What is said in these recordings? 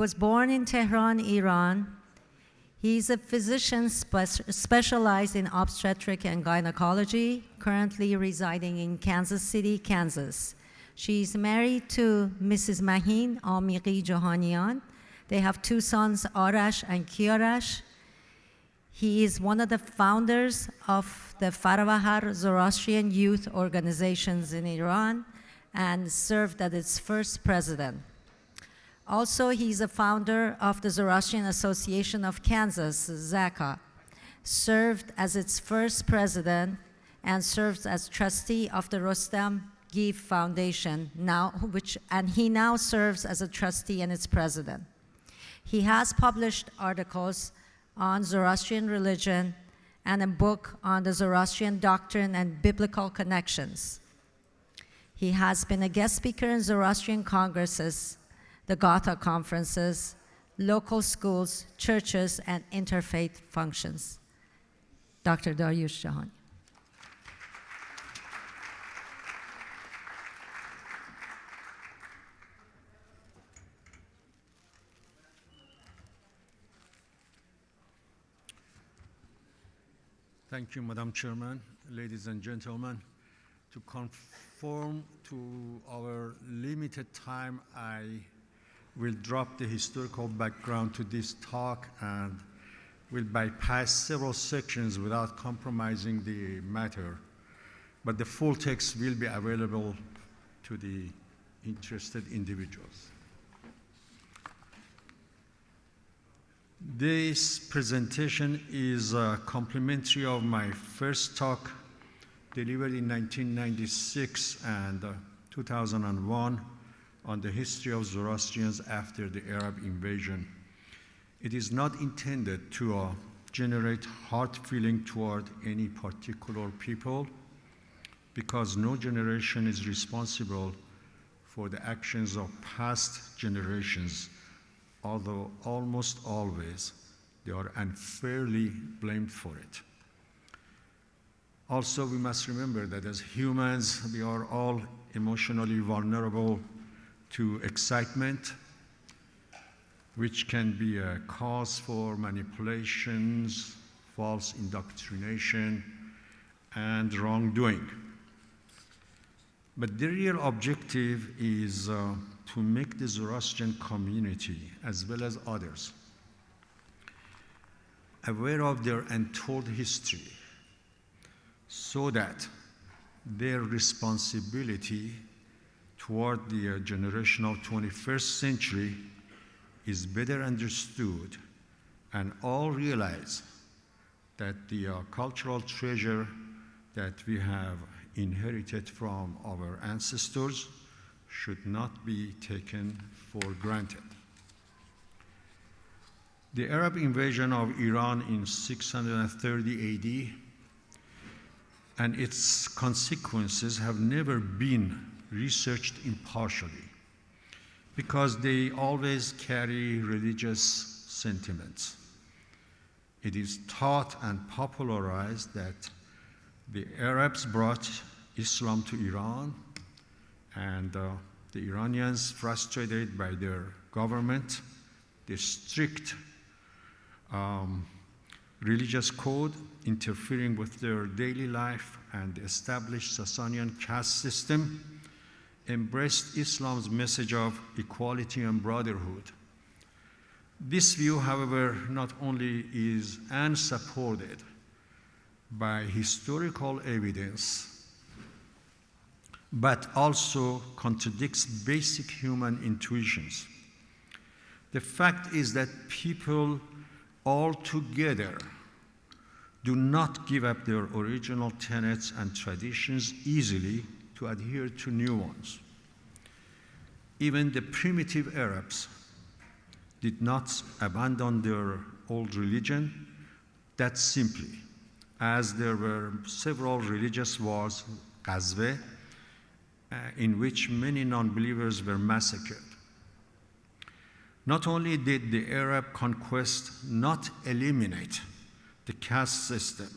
was born in Tehran, Iran. He's a physician specialized in obstetric and gynecology, currently residing in Kansas City, Kansas. She's married to Mrs. Mahin Amiqi Jahanian. They have two sons, Arash and Kiarash. He is one of the founders of the Fariba Zoroastrian youth organizations in Iran and served as its first president. Also, he's a founder of the Zoroastrian Association of Kansas, ZACA, served as its first president, and serves as trustee of the Rostam Give Foundation, and he now serves as a trustee and its president. He has published articles on Zoroastrian religion and a book on the Zoroastrian doctrine and biblical connections. He has been a guest speaker in Zoroastrian congresses, the Gotha conferences, local schools, churches, and interfaith functions. Dr. Daryoush Jahanian. Thank you, Madam Chairman, ladies and gentlemen. To conform to our limited time, I will drop the historical background to this talk and will bypass several sections without compromising the matter. But the full text will be available to the interested individuals. This presentation is complementary of my first talk delivered in 1996 and 2001 on the history of Zoroastrians after the Arab invasion. It is not intended to generate hard feeling toward any particular people, because no generation is responsible for the actions of past generations, although almost always they are unfairly blamed for it. Also, we must remember that as humans, we are all emotionally vulnerable to excitement, which can be a cause for manipulations, false indoctrination, and wrongdoing. But the real objective is to make the Zoroastrian community, as well as others, aware of their untold history, so that their responsibility toward the generation of 21st century is better understood, and all realize that the cultural treasure that we have inherited from our ancestors should not be taken for granted. The Arab invasion of Iran in 630 AD and its consequences have never been researched impartially, because they always carry religious sentiments. It is taught and popularized that the Arabs brought Islam to Iran, and the Iranians, frustrated by their government, the strict religious code interfering with their daily life, and the established Sasanian caste system, embraced Islam's message of equality and brotherhood. This view, however, not only is unsupported by historical evidence, but also contradicts basic human intuitions. The fact is that people altogether do not give up their original tenets and traditions easily to adhere to new ones. Even the primitive Arabs did not abandon their old religion that simply, as there were several religious wars, Ghazwe, in which many non-believers were massacred. Not only did the Arab conquest not eliminate the caste system,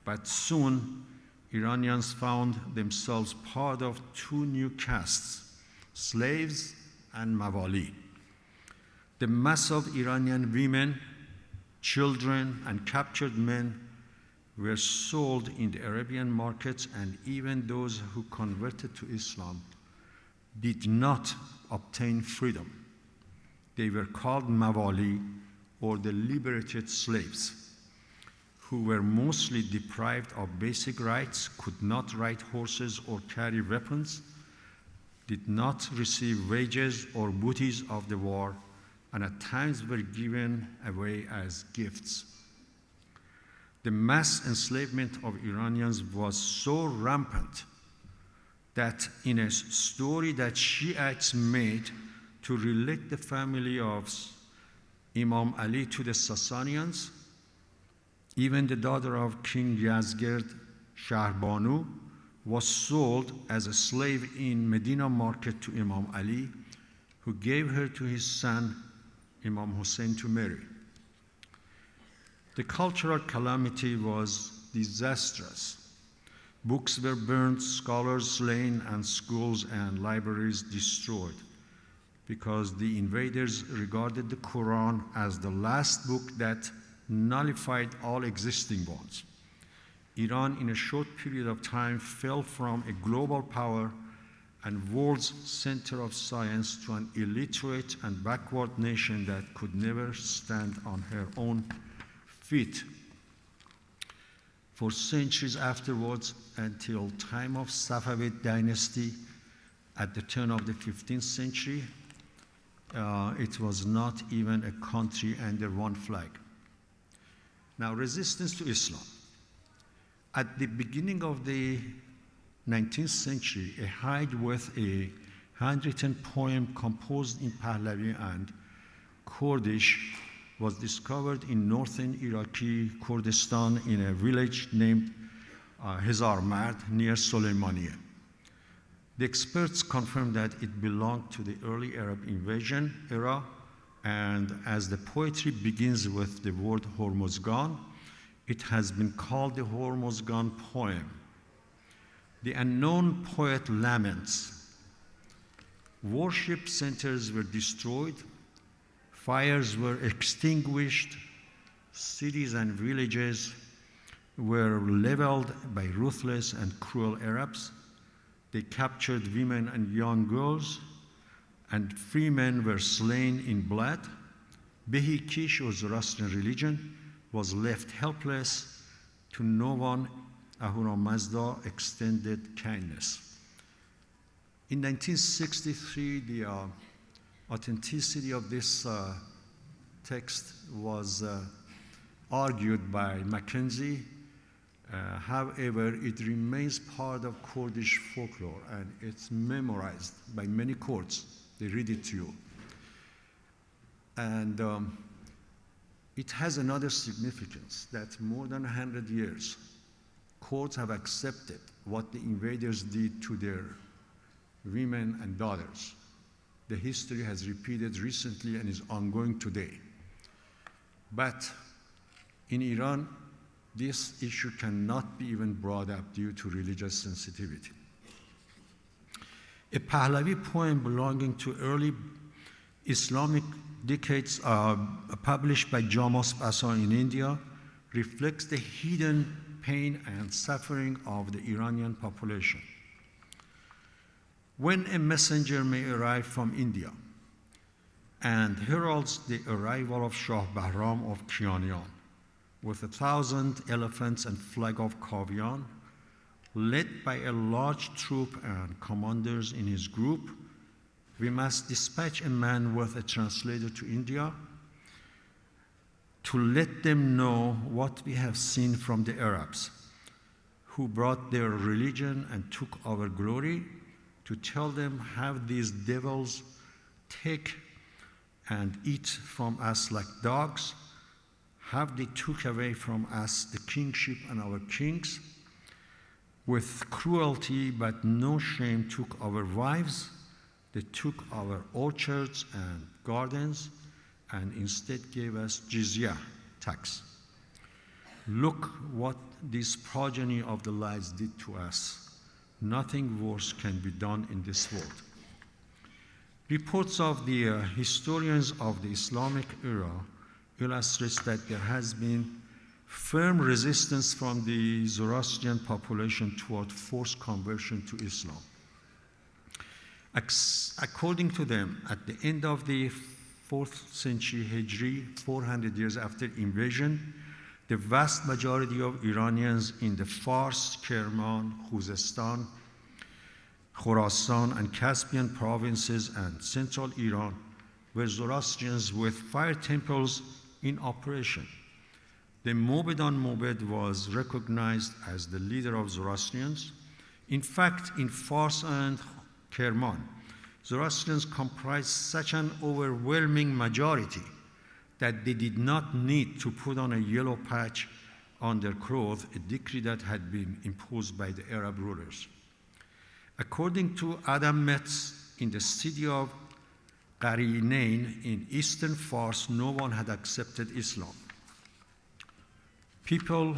but soon Iranians found themselves part of two new castes, slaves and mawali. The mass of Iranian women, children, and captured men were sold in the Arabian markets, and even those who converted to Islam did not obtain freedom. They were called mawali, or the liberated slaves, who were mostly deprived of basic rights, could not ride horses or carry weapons, did not receive wages or booty of the war, and at times were given away as gifts. The mass enslavement of Iranians was so rampant that in a story that Shiites made to relate the family of Imam Ali to the Sassanians, even the daughter of King Yazgird, Shahrbanu, was sold as a slave in Medina market to Imam Ali, who gave her to his son, Imam Hussein, to marry. The cultural calamity was disastrous. Books were burned, scholars slain, and schools and libraries destroyed, because the invaders regarded the Quran as the last book that nullified all existing ones. Iran, in a short period of time, fell from a global power and world's center of science to an illiterate and backward nation that could never stand on her own feet. For centuries afterwards, until time of Safavid dynasty at the turn of the 15th century, it was not even a country under one flag. Now, resistance to Islam. At the beginning of the 19th century, a hide with a handwritten poem composed in Pahlavi and Kurdish was discovered in northern Iraqi Kurdistan in a village named Hezarmard near Soleimaniye. The experts confirmed that it belonged to the early Arab invasion era, and as the poetry begins with the word Hormozgan, it has been called the Hormozgan poem. The unknown poet laments. Worship centers were destroyed, fires were extinguished, cities and villages were leveled by ruthless and cruel Arabs. They captured women and young girls, and free men were slain in blood. Behi Kish, or Zoroastrian religion, was left helpless. To no one Ahura Mazda extended kindness. In 1963, the authenticity of this text was argued by Mackenzie. However, it remains part of Kurdish folklore, and it's memorized by many courts. They read it to you. And it has another significance, that more than 100 years, courts have accepted what the invaders did to their women and daughters. The history has repeated recently and is ongoing today. But in Iran, this issue cannot be even brought up due to religious sensitivity. A Pahlavi poem belonging to early Islamic decades published by Jamos Basa in India reflects the hidden pain and suffering of the Iranian population. When a messenger may arrive from India and heralds the arrival of Shah Bahram of Kianian with 1,000 elephants and flag of Kavian, led by a large troop and commanders in his group, we must dispatch a man with a translator to India to let them know what we have seen from the Arabs, who brought their religion and took our glory, to tell them how these devils take and eat from us like dogs, how they took away from us the kingship and our kings, with cruelty but no shame took our wives, they took our orchards and gardens, and instead gave us jizya, tax. Look what this progeny of the lies did to us. Nothing worse can be done in this world. Reports of the historians of the Islamic era illustrates that there has been firm resistance from the Zoroastrian population toward forced conversion to Islam. According to them, at the end of the 4th century Hijri, 400 years after invasion, the vast majority of Iranians in the Fars, Kerman, Khuzestan, Khorasan, and Caspian provinces and central Iran were Zoroastrians with fire temples in operation. The Mobedan Mobed was recognized as the leader of Zoroastrians. In fact, in Fars and Kerman, Zoroastrians comprised such an overwhelming majority that they did not need to put on a yellow patch on their clothes, a decree that had been imposed by the Arab rulers. According to Adam Metz, in the city of Qarinain in eastern Fars, no one had accepted Islam. People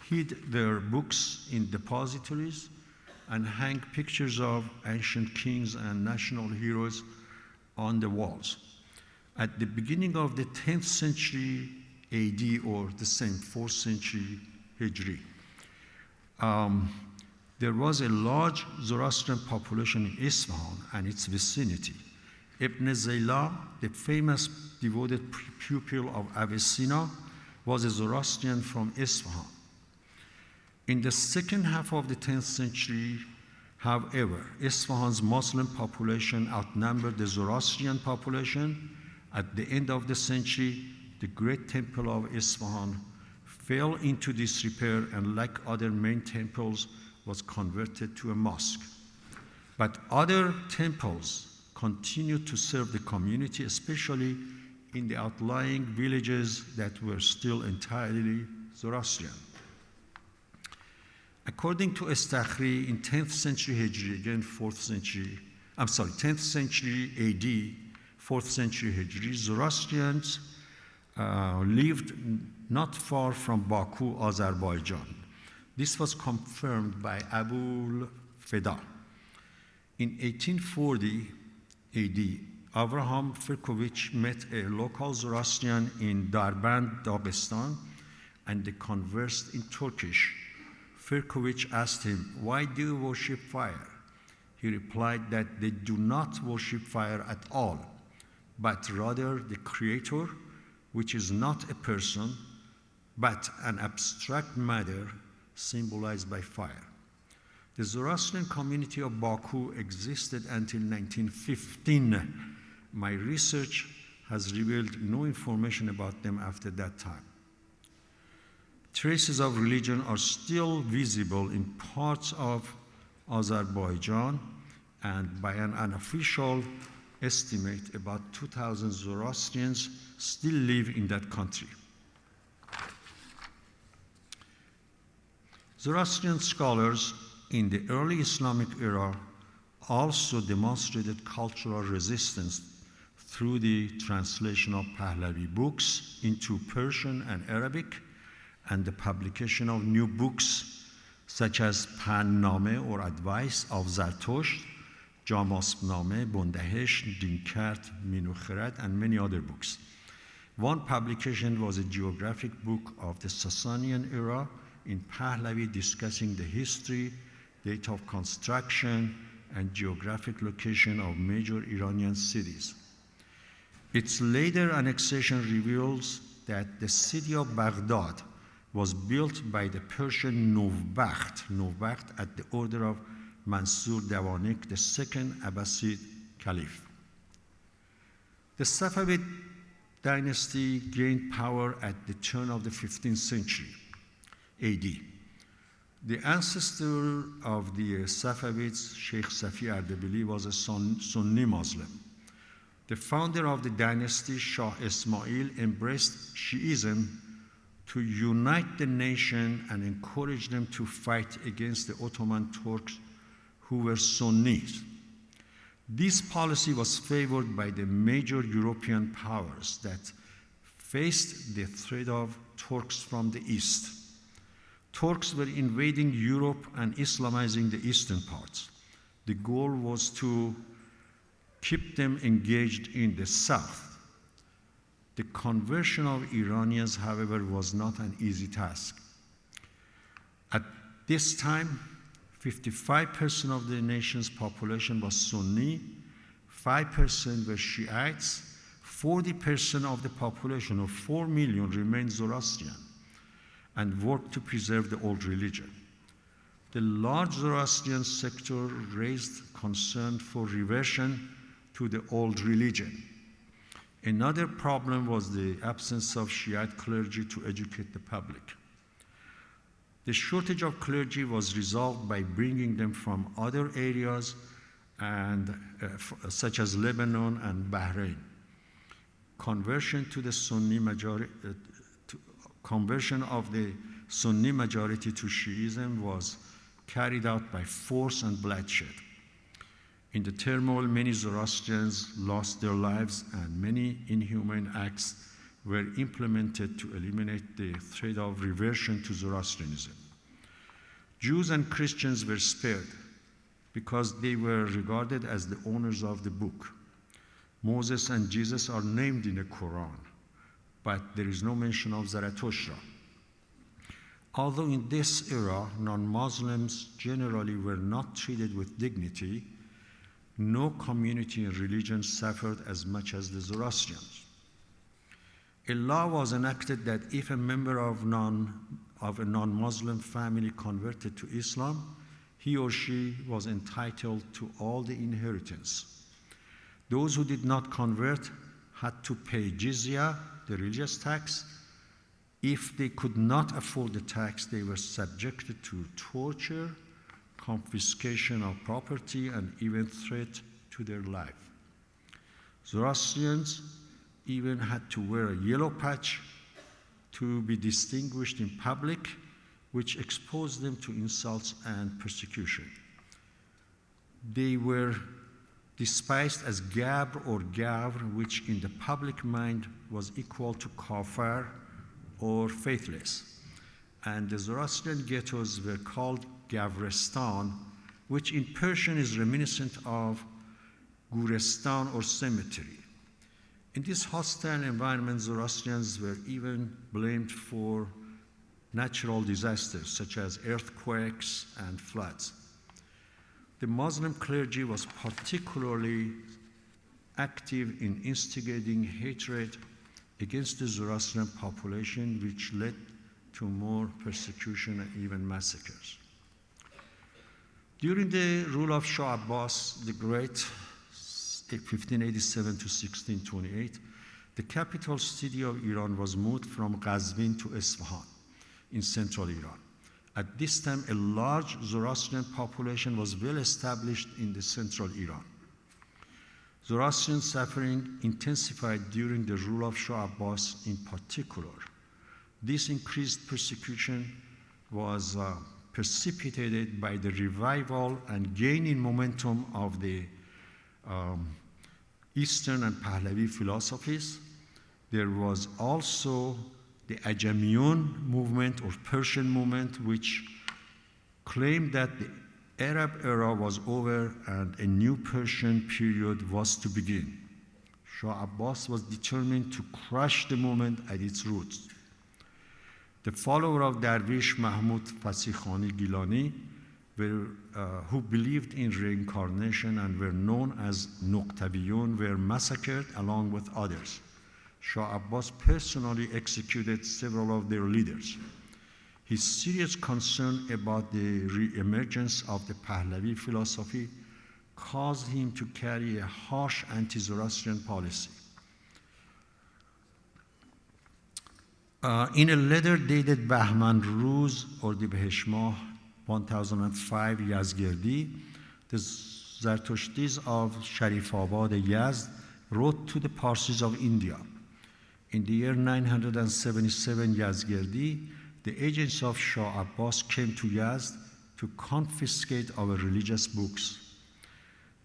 hid their books in depositories and hang pictures of ancient kings and national heroes on the walls. At the beginning of the 10th century AD, or the same 4th century Hijri, there was a large Zoroastrian population in Isfahan and its vicinity. Ibn Zayla, the famous devoted pupil of Avicenna, was a Zoroastrian from Isfahan. In the second half of the 10th century, however, Isfahan's Muslim population outnumbered the Zoroastrian population. At the end of the century, the great temple of Isfahan fell into disrepair and, like other main temples, was converted to a mosque. But other temples continued to serve the community, especially in the outlying villages that were still entirely Zoroastrian. According to Estakhri, in 10th century Hijri, again 10th century AD, 4th century Hijri, Zoroastrians lived not far from Baku, Azerbaijan. This was confirmed by Abul Feda. In 1840 AD, Avraham Firkovich met a local Zoroastrian in Darband, Dagestan, and they conversed in Turkish. Firkovich asked him, "Why do you worship fire?" He replied that they do not worship fire at all, but rather the creator, which is not a person, but an abstract matter symbolized by fire. The Zoroastrian community of Baku existed until 1915. My research has revealed no information about them after that time. Traces of religion are still visible in parts of Azerbaijan, and by an unofficial estimate, about 2,000 Zoroastrians still live in that country. Zoroastrian scholars in the early Islamic era also demonstrated cultural resistance through the translation of Pahlavi books into Persian and Arabic, and the publication of new books such as Pan-Name or Advice of Zartosht, Jamasp-Name, Bundahesh, Dinkart, Minukhrat, and many other books. One publication was a geographic book of the Sasanian era in Pahlavi discussing the history, date of construction, and geographic location of major Iranian cities. Its later annexation reveals that the city of Baghdad was built by the Persian Novbakht at the order of Mansur Dawanik, the second Abbasid Caliph. The Safavid dynasty gained power at the turn of the 15th century AD. The ancestor of the Safavids, Sheikh Safi Ardebili, was a Sunni Muslim. The founder of the dynasty, Shah Ismail, embraced Shiism to unite the nation and encourage them to fight against the Ottoman Turks, who were Sunnis. This policy was favored by the major European powers that faced the threat of Turks from the east. Turks were invading Europe and Islamizing the eastern parts. The goal was to keep them engaged in the south. The conversion of Iranians, however, was not an easy task. At this time, 55% of the nation's population was Sunni, 5% were Shiites, 40% of the population, or 4 million, remained Zoroastrian and worked to preserve the old religion. The large Zoroastrian sector raised concern for reversion to the old religion. Another problem was the absence of Shiite clergy to educate the public. The shortage of clergy was resolved by bringing them from other areas such as Lebanon and Bahrain. Conversion of the Sunni majority to Shiism was carried out by force and bloodshed. In the turmoil, many Zoroastrians lost their lives, and many inhumane acts were implemented to eliminate the threat of reversion to Zoroastrianism. Jews and Christians were spared because they were regarded as the owners of the book. Moses and Jesus are named in the Quran, but there is no mention of Zarathustra. Although in this era, non-Muslims generally were not treated with dignity, no community and religion suffered as much as the Zoroastrians. A law was enacted that if a member of a non-Muslim family converted to Islam, he or she was entitled to all the inheritance. Those who did not convert had to pay jizya, the religious tax. If they could not afford the tax, they were subjected to torture, confiscation of property, and even threat to their life. Zoroastrians even had to wear a yellow patch to be distinguished in public, which exposed them to insults and persecution. They were despised as Gabr or Gavr, which in the public mind was equal to Kafir or faithless. And the Zoroastrian ghettos were called Gavrestan, which in Persian is reminiscent of Gurestan or cemetery. In this hostile environment, Zoroastrians were even blamed for natural disasters such as earthquakes and floods. The Muslim clergy was particularly active in instigating hatred against the Zoroastrian population, which led to more persecution and even massacres. During the rule of Shah Abbas the Great, 1587 to 1628, the capital city of Iran was moved from Qazvin to Isfahan in central Iran. At this time, a large Zoroastrian population was well established in the central Iran. Zoroastrian suffering intensified during the rule of Shah Abbas in particular. This increased persecution was precipitated by the revival and gaining momentum of the Eastern and Pahlavi philosophies. There was also the Ajamiyun movement or Persian movement, which claimed that the Arab era was over and a new Persian period was to begin. Shah Abbas was determined to crush the movement at its roots. The follower of Daryoush Mahmud Fasih Khani Gilani, who believed in reincarnation and were known as Nuqtabiyun, were massacred along with others. Shah Abbas personally executed several of their leaders. His serious concern about the re-emergence of the Pahlavi philosophy caused him to carry a harsh anti-Zoroastrian policy. In a letter dated Bahman Ruz or Dibhesh Mah 1005 Yazgirdi, the Zartushtis of Sharifabad Yazd wrote to the Parsis of India. In the year 977 Yazgirdi, the agents of Shah Abbas came to Yazd to confiscate our religious books.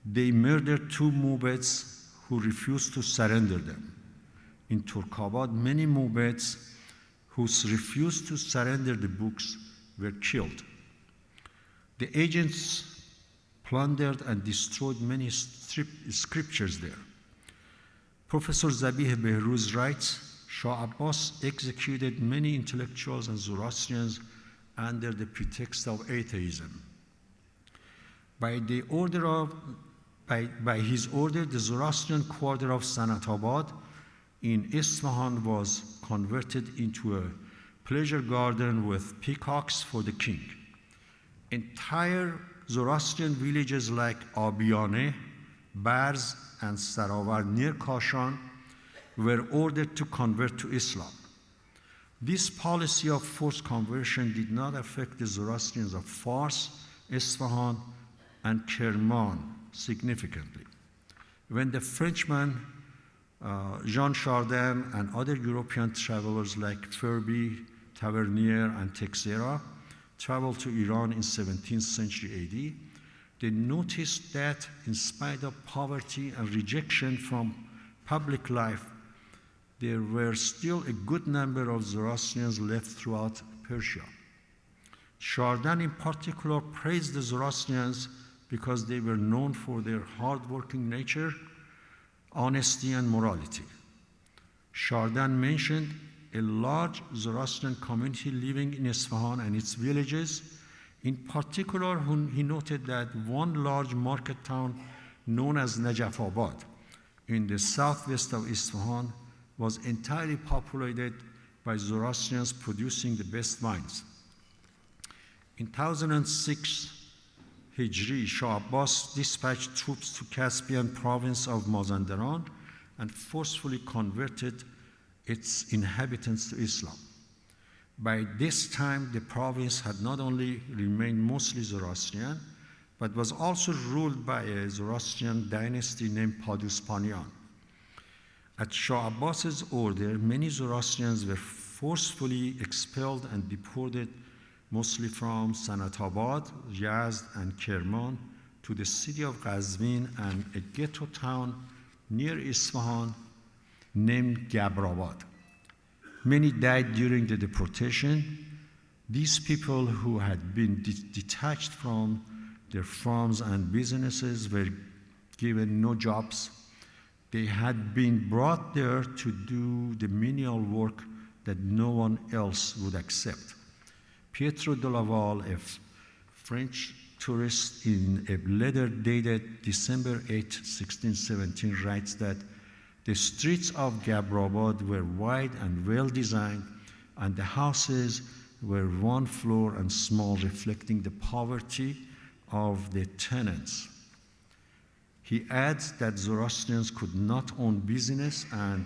They murdered 2 Mubeds who refused to surrender them. In Turkabad, many Mubeds who refused to surrender the books were killed. The agents plundered and destroyed many scriptures there. Professor Zabih Behruz writes, Shah Abbas executed many intellectuals and Zoroastrians under the pretext of atheism. By his order, the Zoroastrian quarter of Sanatabad in Isfahan was converted into a pleasure garden with peacocks for the king. Entire Zoroastrian villages like Abiyane, Barz, and Saravar near Kashan were ordered to convert to Islam. This policy of forced conversion did not affect the Zoroastrians of Fars, Isfahan, and Kerman significantly. When the Frenchman Jean Chardin and other European travelers like Fariba, Tavernier, and Texera traveled to Iran in 17th century AD, they noticed that in spite of poverty and rejection from public life, there were still a good number of Zoroastrians left throughout Persia. Chardin in particular praised the Zoroastrians because they were known for their hard-working nature, honesty, and morality. Chardin mentioned a large Zoroastrian community living in Isfahan and its villages. In particular, he noted that one large market town known as Najafabad in the southwest of Isfahan was entirely populated by Zoroastrians producing the best wines. In 1006 Hijri, Shah Abbas dispatched troops to Caspian province of Mazandaran and forcefully converted its inhabitants to Islam. By this time, the province had not only remained mostly Zoroastrian, but was also ruled by a Zoroastrian dynasty named Paduspanian. At Shah Abbas's order, many Zoroastrians were forcefully expelled and deported, mostly from Sanatabad, Yazd, and Kerman, to the city of Qazvin and a ghetto town near Isfahan named Gabrabad. Many died during the deportation. These people who had been detached from their farms and businesses were given no jobs. They had been brought there to do the menial work that no one else would accept. Pietro de Laval, a French tourist, in a letter dated December 8, 1617, writes that the streets of Gabrabad were wide and well designed, and the houses were one floor and small, reflecting the poverty of the tenants. He adds that Zoroastrians could not own business and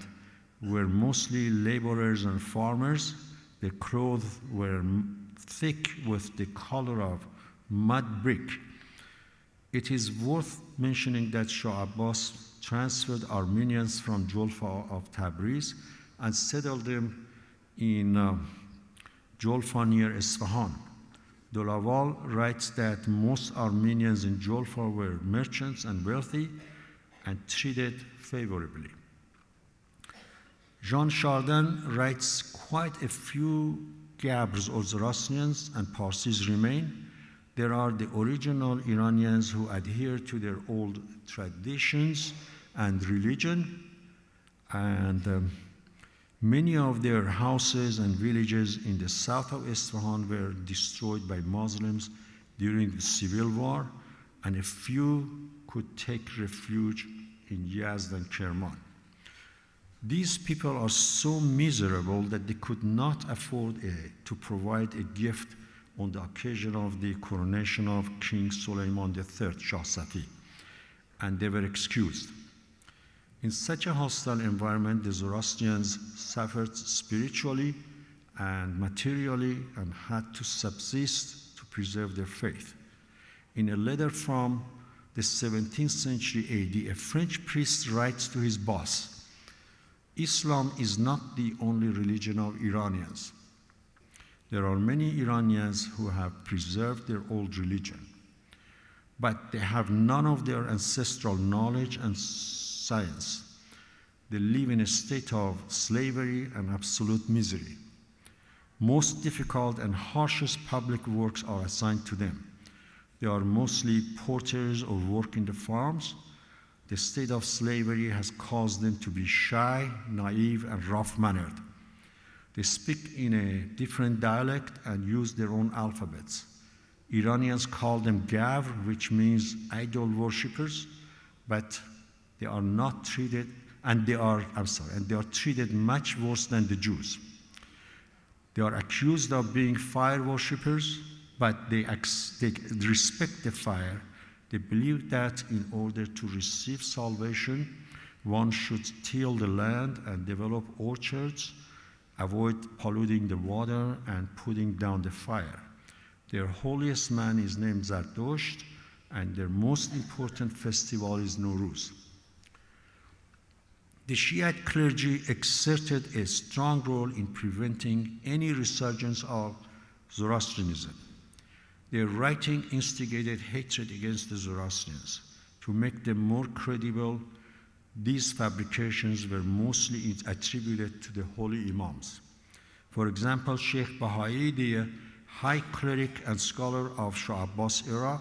were mostly laborers and farmers. Their clothes were thick with the color of mud brick. It is worth mentioning that Shah Abbas transferred Armenians from Jolfa of Tabriz and settled them in Jolfa near Isfahan. De Laval writes that most Armenians in Jolfa were merchants and wealthy and treated favorably. Jean Chardin writes quite a few Gabrs or Zoroastrians and Parsis remain. There are the original Iranians who adhere to their old traditions and religion, and many of their houses and villages in the south of Isfahan were destroyed by Muslims during the civil war, and a few could take refuge in Yazd and Kerman. These people are so miserable that they could not afford to provide a gift on the occasion of the coronation of King Suleiman III, Shah Safi, and they were excused. In such a hostile environment, the Zoroastrians suffered spiritually and materially and had to subsist to preserve their faith. In a letter from the 17th century AD, a French priest writes to his boss, "Islam is not the only religion of Iranians. There are many Iranians who have preserved their old religion, but they have none of their ancestral knowledge and science. They live in a state of slavery and absolute misery. Most difficult and harshest public works are assigned to them. They are mostly porters or work in the farms. The state of slavery has caused them to be shy, naive, and rough-mannered. They speak in a different dialect and use their own alphabets. Iranians call them gavr, which means idol worshippers, but they are not treated, and they are treated much worse than the Jews. They are accused of being fire worshippers, but they respect the fire. They believe that in order to receive salvation, one should till the land and develop orchards, avoid polluting the water, and putting down the fire. Their holiest man is named Zardosht, and their most important festival is Nowruz. The Shiite clergy exerted a strong role in preventing any resurgence of Zoroastrianism. Their writing instigated hatred against the Zoroastrians. To make them more credible, these fabrications were mostly attributed to the holy imams. For example, Sheikh Baha'i, the high cleric and scholar of Shah Abbas era,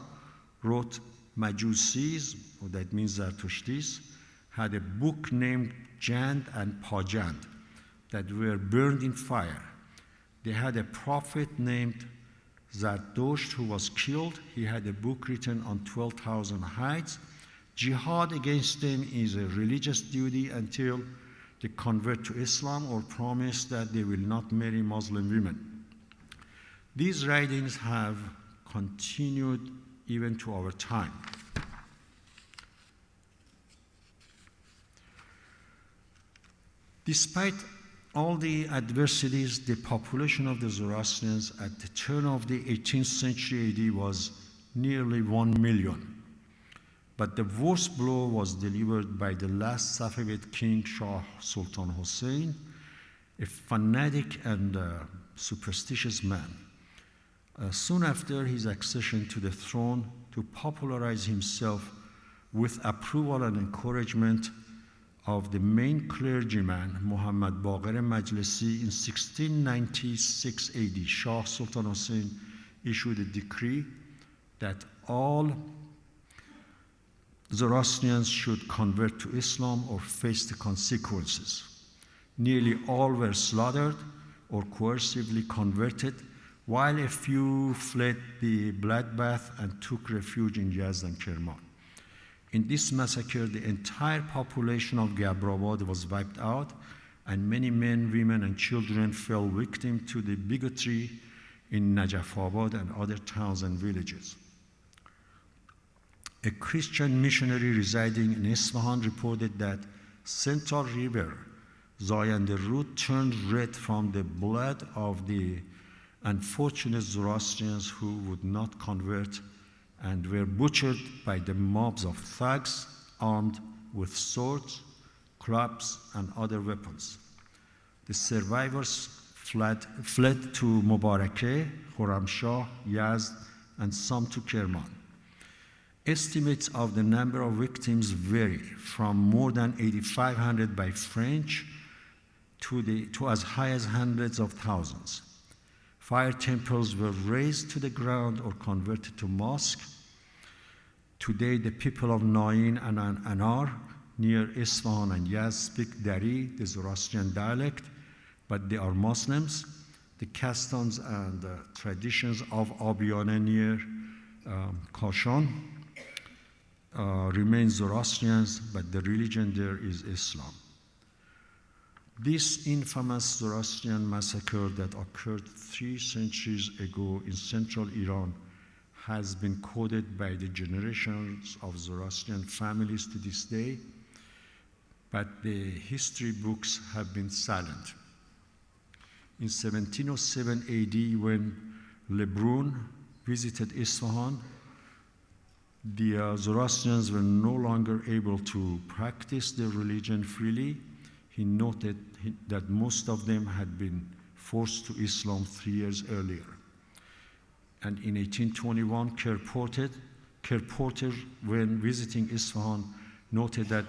wrote Majusis, or that means Zartushtis, had a book named Jand and Pajand that were burned in fire. They had a prophet named Zardosht who was killed. He had a book written on 12,000 hides. Jihad against them is a religious duty until they convert to Islam or promise that they will not marry Muslim women. These writings have continued even to our time. Despite all the adversities, the population of the Zoroastrians at the turn of the 18th century AD was nearly 1 million. But the worst blow was delivered by the last Safavid king, Shah Sultan Hussein, a fanatic and superstitious man. Soon after his accession to the throne, to popularize himself with approval and encouragement of the main clergyman, Muhammad Baqir Majlisi, in 1696 AD, Shah Sultan Hussein issued a decree that all Zoroastrians should convert to Islam or face the consequences. Nearly all were slaughtered or coercively converted, while a few fled the bloodbath and took refuge in Yazd and Kerman. In this massacre, the entire population of Gabrabad was wiped out, and many men, women, and children fell victim to the bigotry in Najafabad and other towns and villages. A Christian missionary residing in Isfahan reported that Central River, Zayanda Road, turned red from the blood of the unfortunate Zoroastrians who would not convert and were butchered by the mobs of thugs armed with swords, clubs, and other weapons. The survivors fled to Mubarakeh, Khurramshah, Yazd, and some to Kerman. Estimates of the number of victims vary from more than 8,500 by French to as high as hundreds of thousands. Fire temples were razed to the ground or converted to mosques. Today, the people of Nain and Anar near Isfahan and Yazd speak Dari, the Zoroastrian dialect, but they are Muslims. The customs and traditions of Abiyane near Kashan remain Zoroastrians, but the religion there is Islam. This infamous Zoroastrian massacre that occurred 3 centuries ago in central Iran has been quoted by the generations of Zoroastrian families to this day, but the history books have been silent. In 1707 AD, when Lebrun visited Isfahan, the Zoroastrians were no longer able to practice their religion freely. He noted that most of them had been forced to Islam 3 years earlier. And in 1821, Kerr Porter, when visiting Isfahan, noted that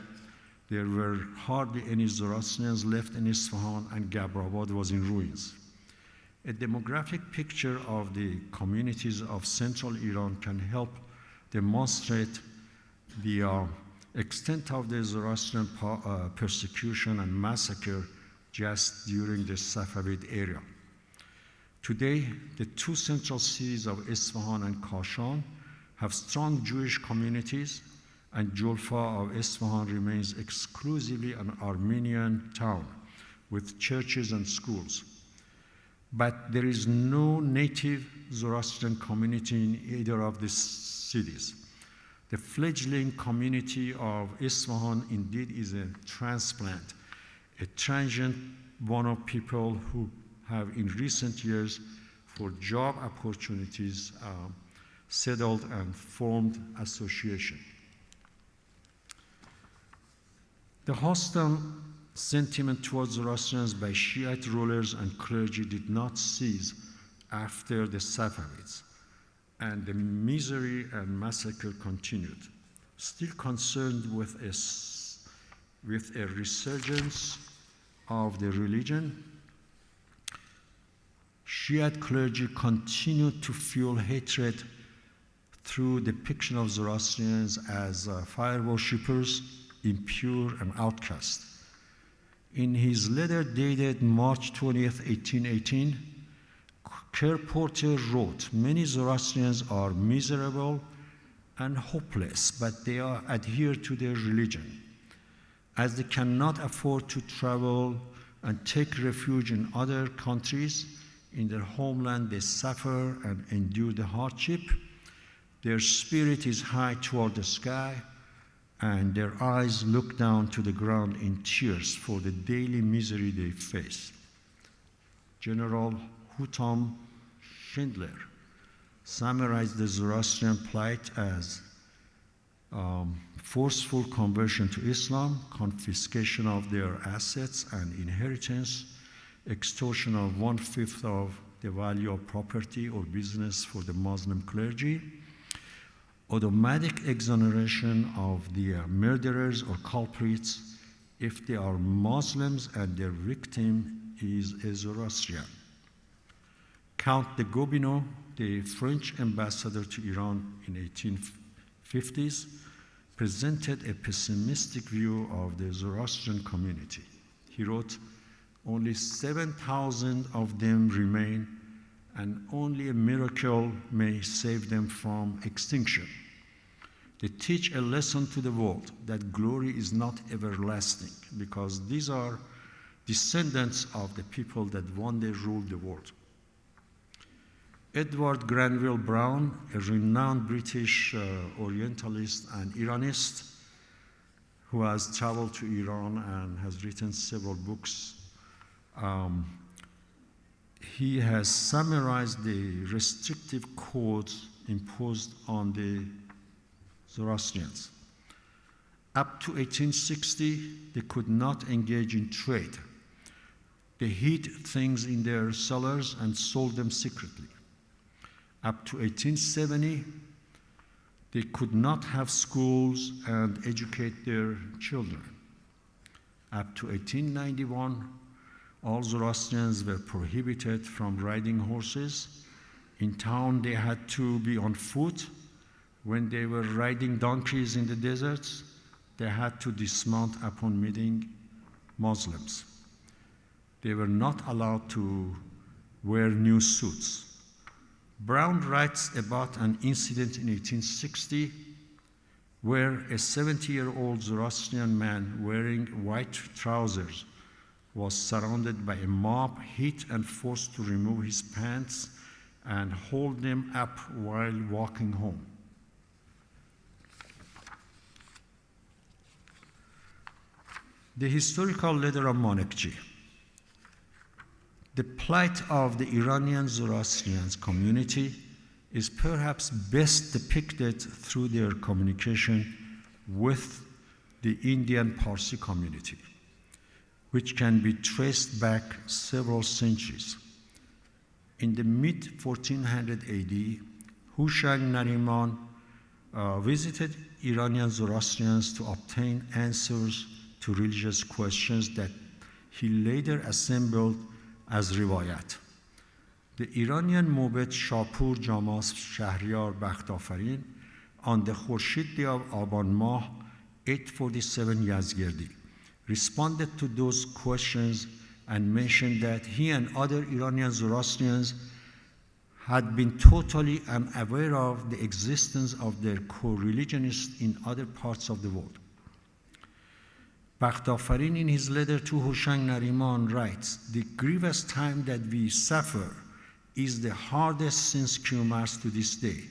there were hardly any Zoroastrians left in Isfahan and Gabrabad was in ruins. A demographic picture of the communities of central Iran can help demonstrate the extent of the Zoroastrian persecution and massacre just during the Safavid era. Today, the two central cities of Isfahan and Kashan have strong Jewish communities, and Julfa of Isfahan remains exclusively an Armenian town with churches and schools. But there is no native Zoroastrian community in either of these cities. The fledgling community of Isfahan indeed is a transplant, a transient one of people who have in recent years, for job opportunities, settled and formed association. The hostile sentiment towards Zoroastrians by Shiite rulers and clergy did not cease after the Safavids, and the misery and massacre continued. Still concerned with a resurgence of the religion, Shiite clergy continued to fuel hatred through depiction of Zoroastrians as fire worshippers, impure and outcast. In his letter dated March 20th, 1818, Kerr Porter wrote, "Many Zoroastrians are miserable and hopeless, but they adhere to their religion. As they cannot afford to travel and take refuge in other countries, in their homeland they suffer and endure the hardship. Their spirit is high toward the sky, and their eyes look down to the ground in tears for the daily misery they face." General Hutam Schindler summarized the Zoroastrian plight as forceful conversion to Islam, confiscation of their assets and inheritance, extortion of 1/5 of the value of property or business for the Muslim clergy, automatic exoneration of the murderers or culprits if they are Muslims and their victim is a Zoroastrian. Count de Gobineau, the French ambassador to Iran in 1850s, presented a pessimistic view of the Zoroastrian community. He wrote, "Only 7,000 of them remain, and only a miracle may save them from extinction. They teach a lesson to the world that glory is not everlasting, because these are descendants of the people that one day ruled the world." Edward Granville Brown, a renowned British Orientalist and Iranist who has traveled to Iran and has written several books, he has summarized the restrictive codes imposed on the Zoroastrians. Up to 1860, they could not engage in trade. They hid things in their cellars and sold them secretly. Up to 1870, they could not have schools and educate their children. Up to 1891, all Zoroastrians were prohibited from riding horses. In town, they had to be on foot. When they were riding donkeys in the deserts, they had to dismount upon meeting Muslims. They were not allowed to wear new suits. Brown writes about an incident in 1860 where a 70-year-old Zoroastrian man wearing white trousers was surrounded by a mob, hit and forced to remove his pants and hold them up while walking home. The historical letter of Monekji. The plight of the Iranian Zoroastrians community is perhaps best depicted through their communication with the Indian Parsi community, which can be traced back several centuries. In the mid-1400 AD, Hushang Nariman visited Iranian Zoroastrians to obtain answers to religious questions that he later assembled as riwayat. the Iranian Mobet Shapur Jamas Shahriyar Bakhtafarin on the Khurshid day of Aban Mah 847 Yazgirdi responded to those questions and mentioned that he and other Iranian Zoroastrians had been totally unaware of the existence of their co-religionists in other parts of the world. Bakhtafarin, in his letter to Hushang Nariman, writes, "The grievous time that we suffer is the hardest since Qumars to this day,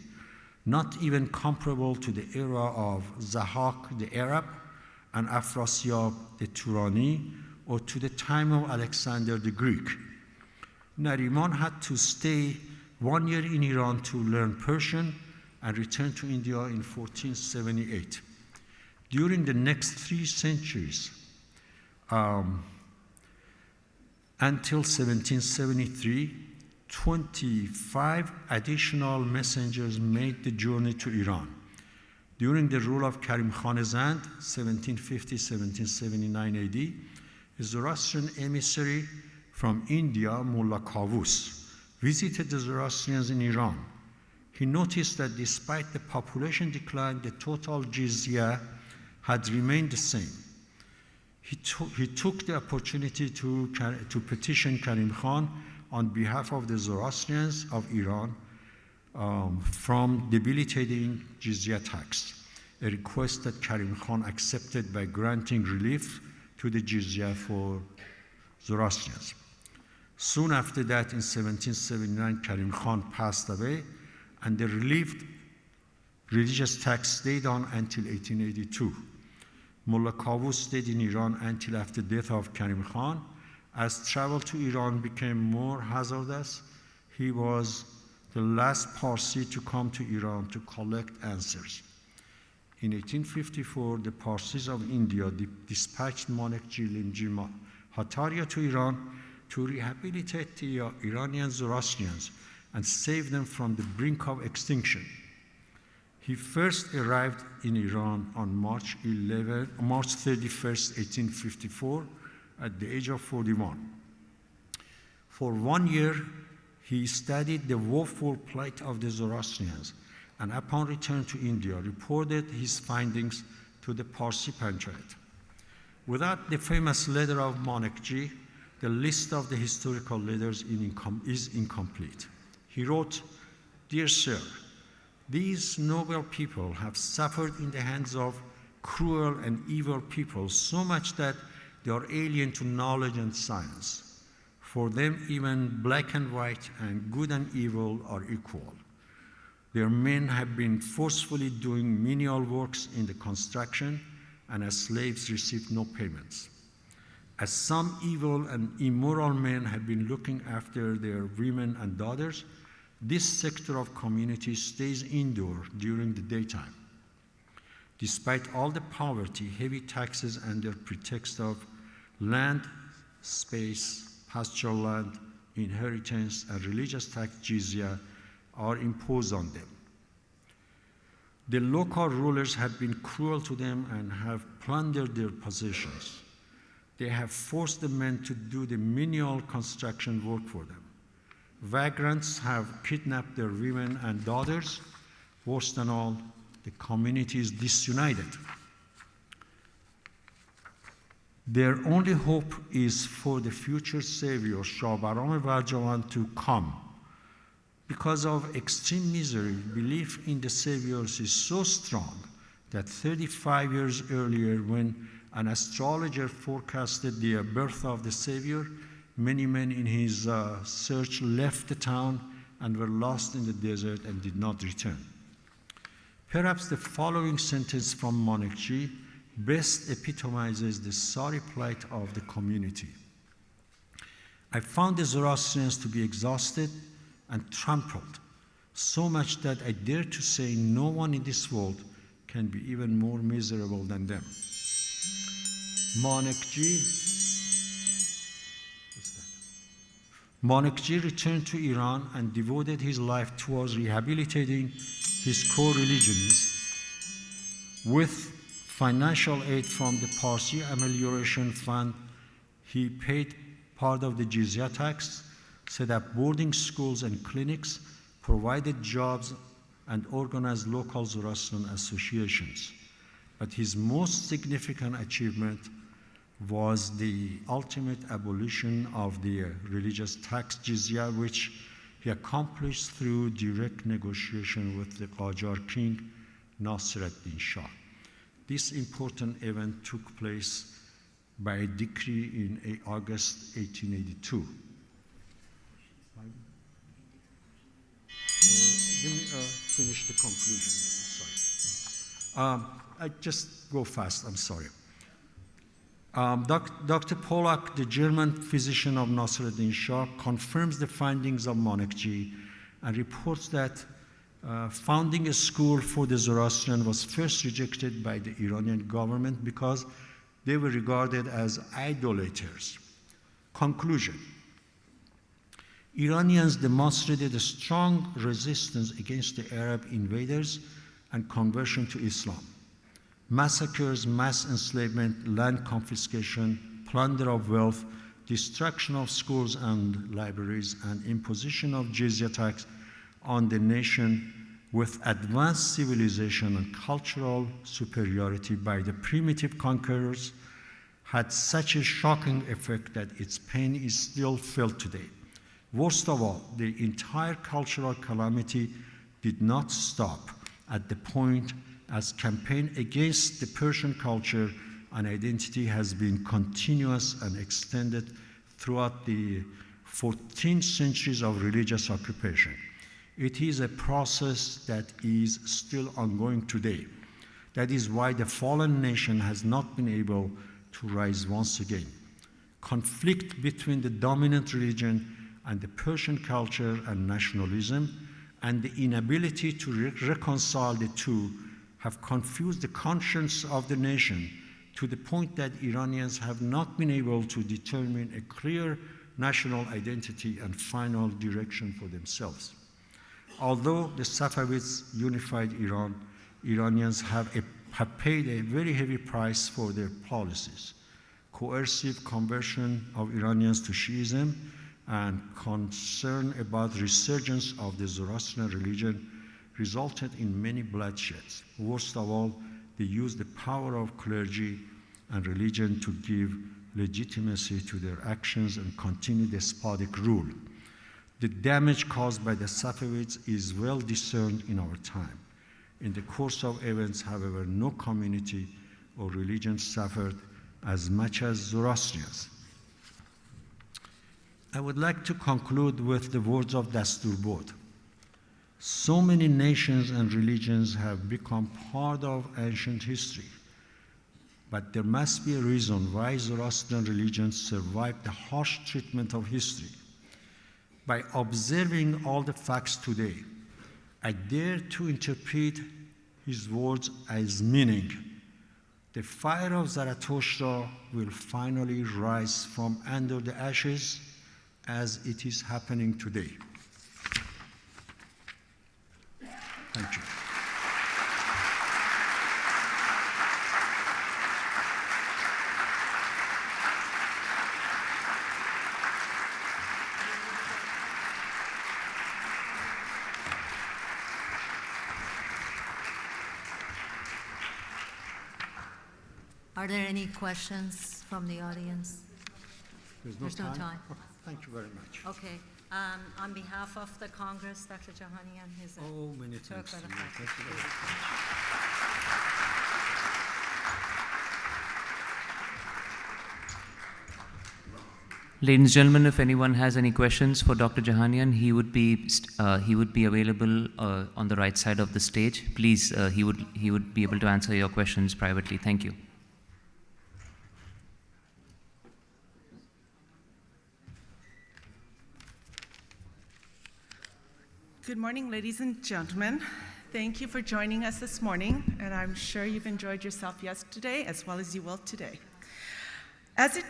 not even comparable to the era of Zahak the Arab and Afrasiab the Turani, or to the time of Alexander the Greek. Nariman had to stay 1 year in Iran to learn Persian and return to India in 1478. During the next 3 centuries, until 1773, 25 additional messengers made the journey to Iran. During the rule of Karim Khan Zand, 1750-1779 AD, a Zoroastrian emissary from India, Mullah Kavus, visited the Zoroastrians in Iran. He noticed that despite the population decline, the total jizya had remained the same. He took the opportunity to petition Karim Khan on behalf of the Zoroastrians of Iran from debilitating jizya tax, a request that Karim Khan accepted by granting relief to the jizya for Zoroastrians. Soon after that, in 1779, Karim Khan passed away, and the relieved religious tax stayed on until 1882. Mullah Kavus stayed in Iran until after the death of Karim Khan. As travel to Iran became more hazardous, he was the last Parsi to come to Iran to collect answers. In 1854, the Parsis of India dispatched Monekji Limji Hataria to Iran to rehabilitate the Iranian Zoroastrians and save them from the brink of extinction. He first arrived in Iran on March 31st, 1854, at the age of 41. For 1 year, he studied the woeful plight of the Zoroastrians, and upon return to India, reported his findings to the Parsi Panchayat. Without the famous letter of Monekji, the list of the historical leaders is incomplete. He wrote, "Dear sir, these noble people have suffered in the hands of cruel and evil people so much that they are alien to knowledge and science. For them, even black and white and good and evil are equal. Their men have been forcefully doing menial works in the construction, and as slaves receive no payments. As some evil and immoral men have been looking after their women and daughters, this sector of community stays indoors during the daytime. Despite all the poverty, heavy taxes under pretext of land, space, pasture land, inheritance, and religious tax jizya are imposed on them. The local rulers have been cruel to them and have plundered their possessions. They have forced the men to do the menial construction work for them. Vagrants have kidnapped their women and daughters. Worse than all, the community is disunited. Their only hope is for the future savior, Shah Baram Varjavan, to come. Because of extreme misery, belief in the saviors is so strong that 35 years earlier, when an astrologer forecasted the birth of the savior, many men in his search left the town and were lost in the desert and did not return." Perhaps the following sentence from Monekji best epitomizes the sorry plight of the community. "I found the Zoroastrians to be exhausted and trampled, so much that I dare to say no one in this world can be even more miserable than them." Monekji returned to Iran and devoted his life towards rehabilitating his co-religionists. With financial aid from the Parsi Amelioration Fund, he paid part of the jizya tax, set up boarding schools and clinics, provided jobs, and organized local Zoroastrian associations. But his most significant achievement was the ultimate abolition of the religious tax jizya, which he accomplished through direct negotiation with the Qajar king, Nasir ad-Din Shah. This important event took place by a decree in August 1882. Let me finish the conclusion. Sorry. I just go fast, I'm sorry. Dr. Pollack, the German physician of Nasir ad-Din Shah, confirms the findings of Monarchy and reports that founding a school for the Zoroastrian was first rejected by the Iranian government because they were regarded as idolaters. Conclusion. Iranians demonstrated a strong resistance against the Arab invaders and conversion to Islam. Massacres, mass enslavement, land confiscation, plunder of wealth, destruction of schools and libraries, and imposition of jizya tax on the nation with advanced civilization and cultural superiority by the primitive conquerors had such a shocking effect that its pain is still felt today. Worst of all, the entire cultural calamity did not stop at the point as campaign against the Persian culture and identity has been continuous and extended throughout the 14 centuries of religious occupation. It is a process that is still ongoing today. That is why the fallen nation has not been able to rise once again. Conflict between the dominant religion and the Persian culture and nationalism, and the inability to reconcile the two have confused the conscience of the nation to the point that Iranians have not been able to determine a clear national identity and final direction for themselves. Although the Safavids unified Iran, Iranians have paid a very heavy price for their policies. Coercive conversion of Iranians to Shiism and concern about resurgence of the Zoroastrian religion resulted in many bloodsheds. Worst of all, they used the power of clergy and religion to give legitimacy to their actions and continue despotic rule. The damage caused by the Safavids is well discerned in our time. In the course of events, however, no community or religion suffered as much as Zoroastrians. I would like to conclude with the words of Dasturbod. So many nations and religions have become part of ancient history, but there must be a reason why Zoroastrian religion survived the harsh treatment of history. By observing all the facts today, I dare to interpret his words as meaning the fire of Zarathustra will finally rise from under the ashes as it is happening today. Thank you. Are there any questions from the audience? There's no time. Okay, thank you very much. Okay. On behalf of the Congress, Dr. Jahanian, his Many thanks to you. Thank you very much. Ladies and gentlemen, if anyone has any questions for Dr. Jahanian, he would be available on the right side of the stage. Please, he would be able to answer your questions privately. Thank you. Good morning, ladies and gentlemen. Thank you for joining us this morning, and I'm sure you've enjoyed yourself yesterday as well as you will today. As a team,